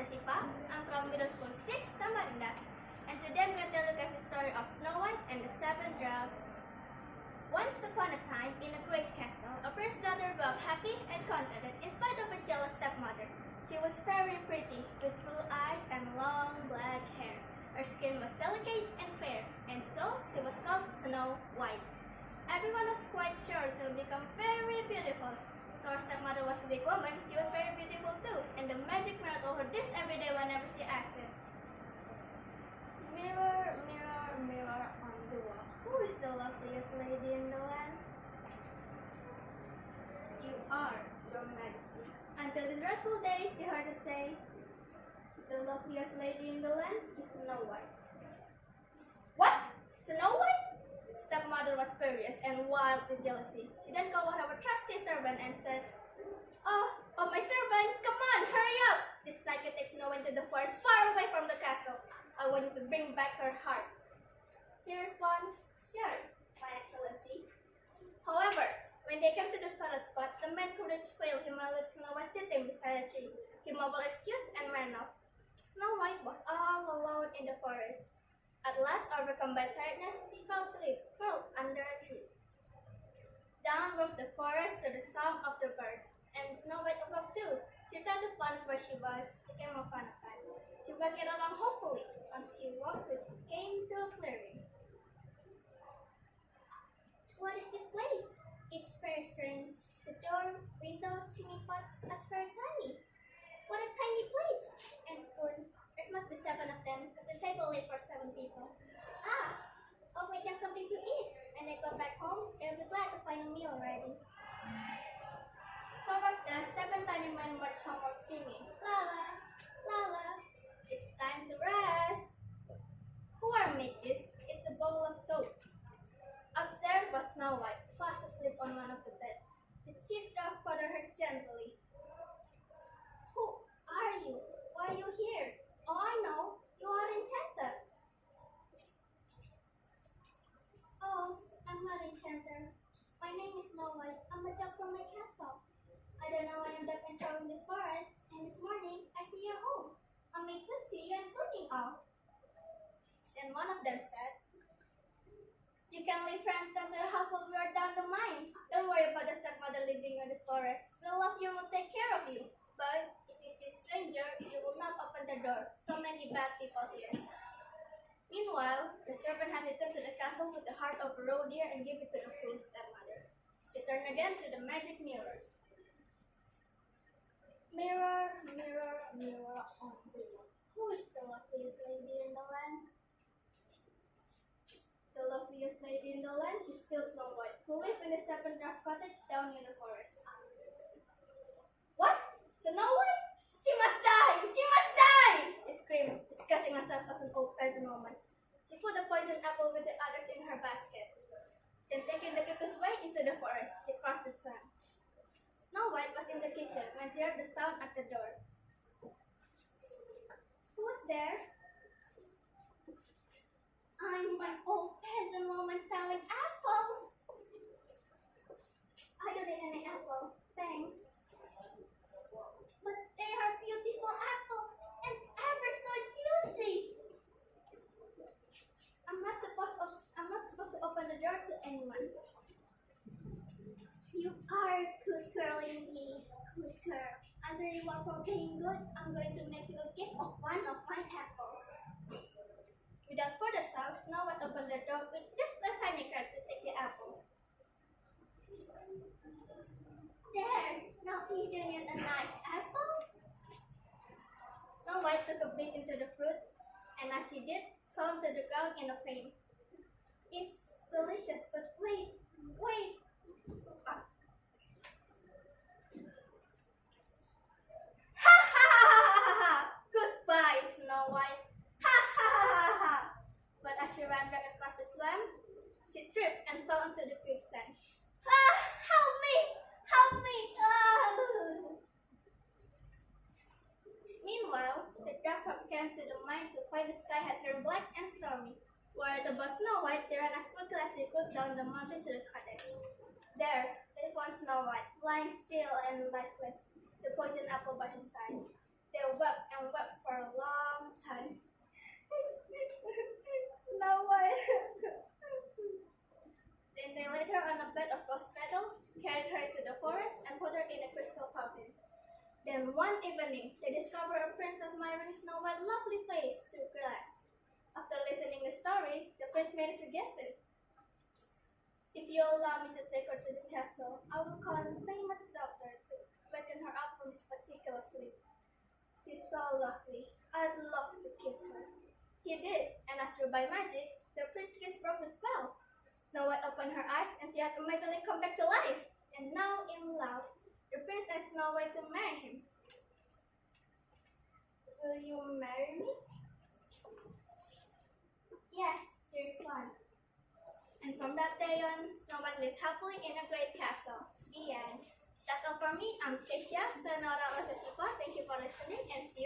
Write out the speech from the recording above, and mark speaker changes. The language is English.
Speaker 1: Shifa. I'm from middle school 6, Samarinda. And today I'm going to tell you guys the story of Snow White and the 7 Dwarfs. Once upon a time, in a great castle, a prince's daughter grew up happy and contented in spite of a jealous stepmother. She was very pretty, with blue eyes and long black hair. Her skin was delicate and fair, and so she was called Snow White. Everyone was quite sure she would become very beautiful. Though her stepmother was a big woman, she was very beautiful too, and the magic mirror told her this every day whenever she asked it. Mirror, mirror, mirror on the wall, who is the loveliest lady in the land? You are, your majesty. Until the dreadful day she heard it say, the loveliest lady in the land is Snow White. What? Snow White? Stepmother was furious and wild with jealousy. She then called one of her trusty servant and said, Oh, my servant, come on, hurry up! This night you take Snow White to the forest far away from the castle. I want you to bring back her heart. He responded, Sure, my excellency. However, when they came to the forest spot, the man couldn't fail him with Snow White sitting beside a tree. He mumbled excuse and ran off. Snow White was all alone in the forest. At last, overcome by tiredness, she fell asleep, curled under a tree. Down went the forest to the song of the bird, and Snow White woke up too. She tried to find where she was. She came upon a path. She walked along hopefully. As she walked, she came to a clearing. What is this place? It's very strange. The door, window, chimney pots, that's very tiny. What a tiny plates and spoon. There must be 7 of them, because the table laid for 7 people. I'll make them something to eat. When they go back home, they'll be glad to find a meal ready. Toward the 7 tiny men marched homeward singing, La-la, la-la, it's time to rest. Whoever made this, it's a bowl of soap. Upstairs was Snow White, fast asleep on one of the beds. The chief dwarf prodded her gently. Who are you? Why are you here? Oh, I know. You are enchanted. Oh, I'm not enchanted. My name is Snow White. I'm a dog from my castle. I don't know why I'm duck and in this forest, and this morning I see your home. I made food to you and cooking all. Then one of them said, You can leave here and come to the house while we are down the mine. Don't worry about the stepmother living in this forest. We'll love you and we'll take care of you. But if you see a stranger, you will not open the door. So many bad people here. Meanwhile, the servant had returned to the castle with the heart of a roe deer and gave it to the foolish stepmother. She turned again to the magic mirror. Mirror, mirror, mirror on the wall, who is the loveliest lady in the land? The loveliest lady in the land is still Snow White, who lived in a 7-dwarf cottage down in the forest. What? Snow White? She must die! She must die! She screamed, discussing herself as an old peasant woman. She put a poisoned apple with the others in her basket. Then taking the quickest way into the forest, she crossed the swamp. Snow White was in the kitchen when she heard the sound at the door. Who's there? I'm an old peasant woman selling apples. I don't need any apple, thanks. But they are beautiful apples and ever so juicy. I'm not supposed to open the door to anyone. You are a good girl indeed, good girl. As a reward for being good, I'm going to make you a gift of one of my apples. Without further talk, Snow White opened the door with just a tiny crack to take the apple. There, now is you need a nice apple? Snow White took a bit into the fruit, and as she did, fell to the ground in a faint. It's delicious, but wait. Goodbye, Snow White. But as she ran back across the swamp, she tripped and fell into the quicksand. Help me! Help me! Meanwhile, the dwarf came to the mine to find the sky had turned black and stormy. Worried about Snow White, they ran as quickly as they could down the mountain to the cottage. There, they found Snow White, lying still and lifeless, the poisoned apple by his side. They wept and wept for a long time. Snow White. Then they laid her on a bed of rose petal, carried her to the forest, and put her in a crystal coffin. Then one evening, they discovered a prince admiring Snow White's lovely face through glass. After listening to the story, the prince made a suggestion. If you allow me to take her to the castle, I will call a famous doctor to waken her up from this particular sleep. She's so lovely. I'd love to kiss her. He did, and as through by magic, the prince's kiss broke the spell. Snow White opened her eyes, and she had amazingly come back to life. And now, in love, the prince asked Snow White to marry him. Will you marry me? Yes, dear son. And from that day on, Snow White lived happily in a great castle. The end. That's all from me. I'm Keisha, Shelinaura. Thank you for listening, and see you.